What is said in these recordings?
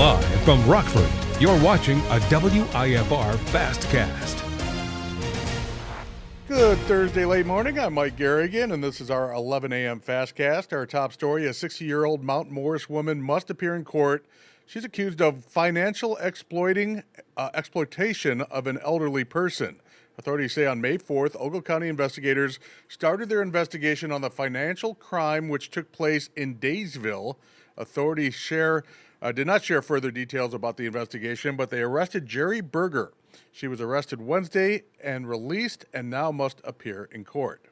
Live from Rockford, you're watching a WIFR Fastcast. Good Thursday late morning. I'm Mike Garrigan, and this is our 11 a.m. Fastcast. Our top story, a 60-year-old Mount Morris woman must appear in court. She's accused of financial exploitation of an elderly person. Authorities say on May 4th, Ogle County investigators started their investigation on the financial crime which took place in Daysville. Authorities did not share further details about the investigation, but they arrested Jerry Berger. She was arrested Wednesday and released and now must appear in court.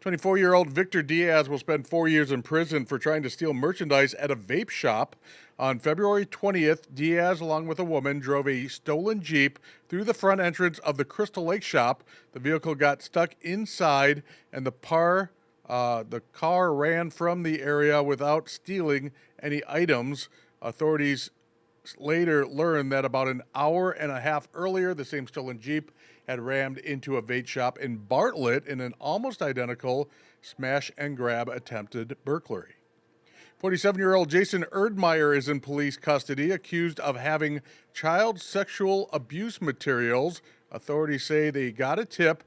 24-year-old Victor Diaz will spend 4 years in prison for trying to steal merchandise at a vape shop. On February 20th, Diaz, along with a woman, drove a stolen Jeep through the front entrance of the Crystal Lake shop. The vehicle got stuck inside, and the car ran from the area without stealing any items. Authorities later learned that about an hour and a half earlier, the same stolen Jeep had rammed into a vape shop in Bartlett in an almost identical smash-and-grab attempted burglary. 47-year-old Jason Erdmeyer is in police custody, accused of having child sexual abuse materials. Authorities say they got a tip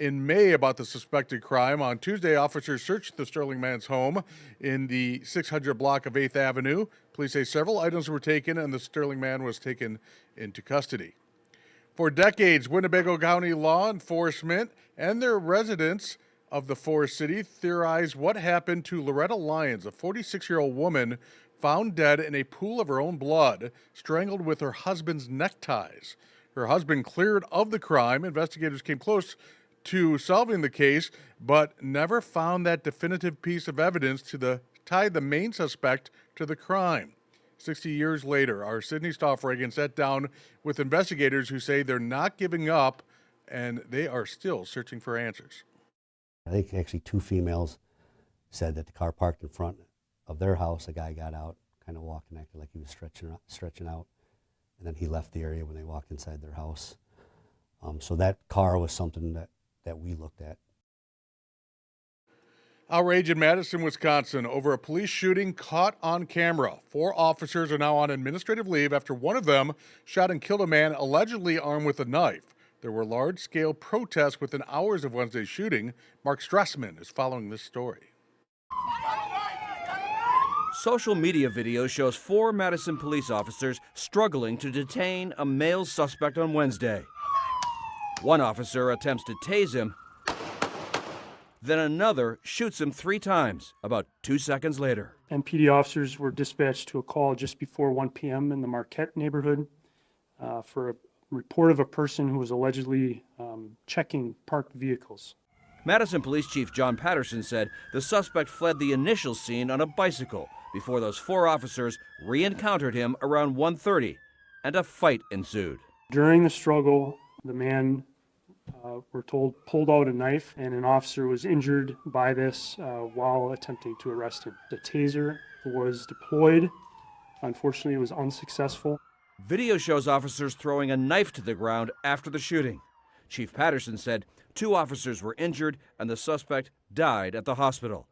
in May about the suspected crime. On Tuesday, officers searched the Sterling man's home in the 600 block of 8th Avenue. Police say several items were taken, and the Sterling man was taken into custody. For decades, Winnebago County law enforcement and their residents of the Forest City theorized what happened to Loretta Lyons, a 46-year-old woman found dead in a pool of her own blood, strangled with her husband's neckties. Her husband cleared of the crime. Investigators came close to solving the case, but never found that definitive piece of evidence to tie the main suspect to the crime. 60 years later, our Sydney Stoffregan sat down with investigators who say they're not giving up and they are still searching for answers. I think actually two females said that the car parked in front of their house. A guy got out, kind of walked and acted like he was stretching out, and then he left the area when they walked inside their house. So that car was something that we looked at. Outrage in Madison, Wisconsin over a police shooting caught on camera. 4 officers are now on administrative leave after one of them shot and killed a man allegedly armed with a knife. There were large-scale protests within hours of Wednesday's shooting. Mark Stressman is following this story. Social media video shows 4 Madison police officers struggling to detain a male suspect on Wednesday. One officer attempts to tase him, then another shoots him 3 times, about 2 seconds later. MPD officers were dispatched to a call just before 1 p.m. in the Marquette neighborhood for a report of a person who was allegedly checking parked vehicles. Madison Police Chief John Patterson said the suspect fled the initial scene on a bicycle before those 4 officers re-encountered him around 1:30, and a fight ensued. During the struggle, the man, we're told, pulled out a knife, and an officer was injured by this while attempting to arrest him. The taser was deployed. Unfortunately, it was unsuccessful. Video shows officers throwing a knife to the ground after the shooting. Chief Patterson said 2 officers were injured and the suspect died at the hospital.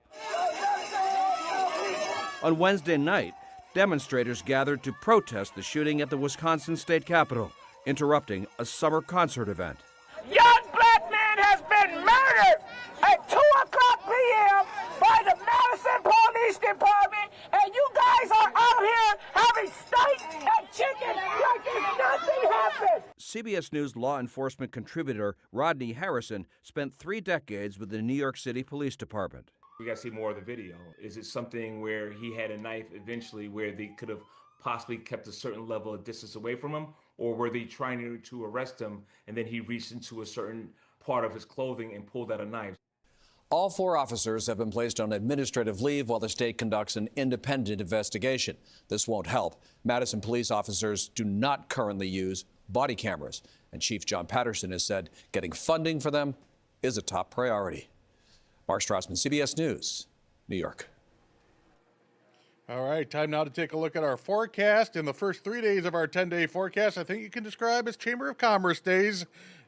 On Wednesday night, demonstrators gathered to protest the shooting at the Wisconsin State Capitol, interrupting a summer concert event. Young black man has been murdered at 2 o'clock p.m. by the Madison Police Department, and you guys are out here having steak and chicken like if nothing happened. CBS News law enforcement contributor Rodney Harrison spent 3 decades with the New York City Police Department. We got to see more of the video. Is it something where he had a knife eventually where they could have possibly kept a certain level of distance away from him? Or were they trying to arrest him and then he reached into a certain part of his clothing and pulled out a knife? All 4 officers have been placed on administrative leave while the state conducts an independent investigation. This won't help. Madison police officers do not currently use body cameras, and Chief John Patterson has said getting funding for them is a top priority. Mark Strassman, CBS News, New York. All right, time now to take a look at our forecast. In the first 3 days of our 10-day forecast, I think you can describe as Chamber of Commerce days.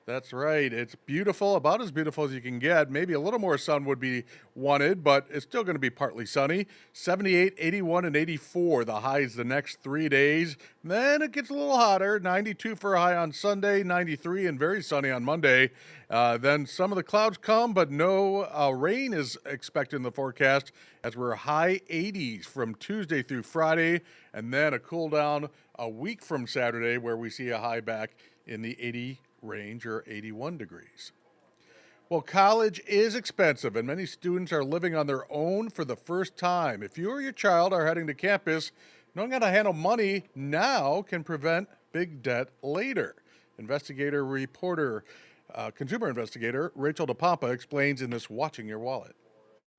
That's right. It's beautiful, about as beautiful as you can get. Maybe a little more sun would be wanted, but it's still going to be partly sunny. 78, 81, and 84, the highs the next 3 days. Then it gets a little hotter. 92 for a high on Sunday, 93 and very sunny on Monday. Then some of the clouds come, but no rain is expected in the forecast as we're high 80s from Tuesday through Friday, and then a cool down a week from Saturday where we see a high back in the 80 range or 81 degrees. Well, college is expensive and many students are living on their own for the first time. If you or your child are heading to campus, knowing how to handle money now can prevent big debt later. Consumer investigator Rachel DePompa explains in this Watching Your Wallet.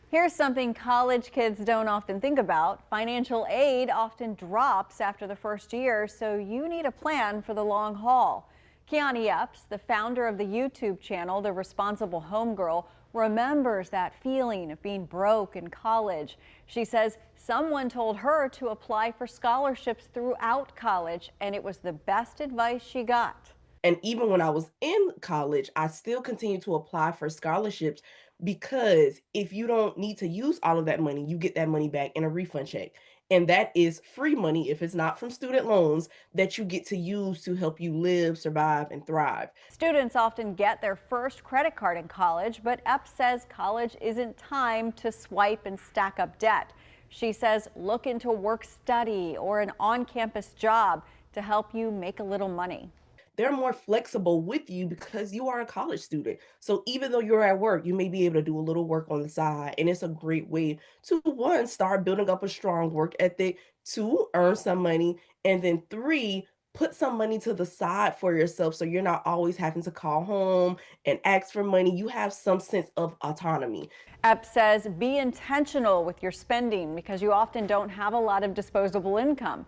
Here's something college kids don't often think about. Financial aid often drops after the first year, so you need a plan for the long haul. Kiani Epps, the founder of the YouTube channel The Responsible Homegirl, remembers that feeling of being broke in college. She says someone told her to apply for scholarships throughout college, and it was the best advice she got. And even when I was in college, I still continued to apply for scholarships because if you don't need to use all of that money, you get that money back in a refund check. And that is free money, if it's not from student loans, that you get to use to help you live, survive, and thrive. Students often get their first credit card in college, but Epps says college isn't time to swipe and stack up debt. She says look into work study or an on-campus job to help you make a little money. They're more flexible with you because you are a college student. So even though you're at work, you may be able to do a little work on the side. And it's a great way to, one, start building up a strong work ethic, two, earn some money, and then three, put some money to the side for yourself so you're not always having to call home and ask for money. You have some sense of autonomy. Epps says be intentional with your spending because you often don't have a lot of disposable income.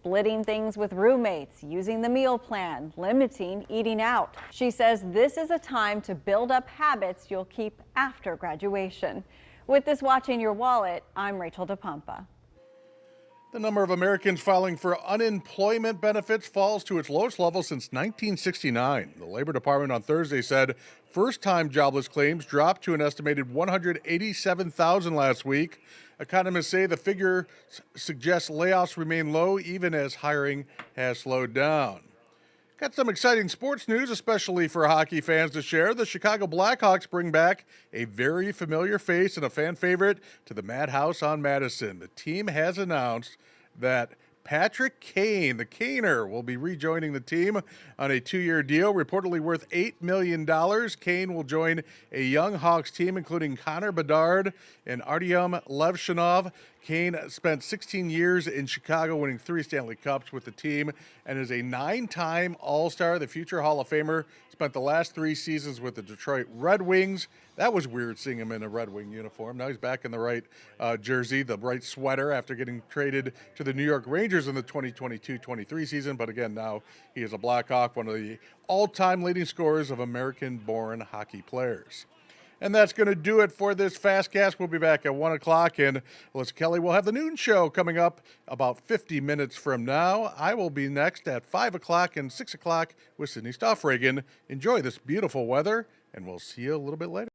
Splitting things with roommates, using the meal plan, limiting eating out. She says this is a time to build up habits you'll keep after graduation. With this Watching Your Wallet, I'm Rachel DePompa. The number of Americans filing for unemployment benefits falls to its lowest level since 1969. The Labor Department on Thursday said first-time jobless claims dropped to an estimated 187,000 last week. Economists say the figure suggests layoffs remain low even as hiring has slowed down. Got some exciting sports news, especially for hockey fans to share. The Chicago Blackhawks bring back a very familiar face and a fan favorite to the Madhouse on Madison. The team has announced that Patrick Kane, the Kaner, will be rejoining the team on a 2-year deal, reportedly worth $8 million. Kane will join a young Hawks team, including Connor Bedard and Artyom Levshinov. Kane spent 16 years in Chicago, winning 3 Stanley Cups with the team, and is a 9-time All-Star. The future Hall of Famer spent the last 3 seasons with the Detroit Red Wings. That was weird seeing him in a Red Wing uniform. Now he's back in the right jersey, the right sweater, after getting traded to the New York Rangers in the 2022-23 season. But again, now he is a Blackhawk, one of the all-time leading scorers of American-born hockey players. And that's going to do it for this Fastcast. We'll be back at 1 o'clock. And Alyssa Kelly will have the noon show coming up about 50 minutes from now. I will be next at 5 o'clock and 6 o'clock with Sydney Stoffregan. Enjoy this beautiful weather, and we'll see you a little bit later.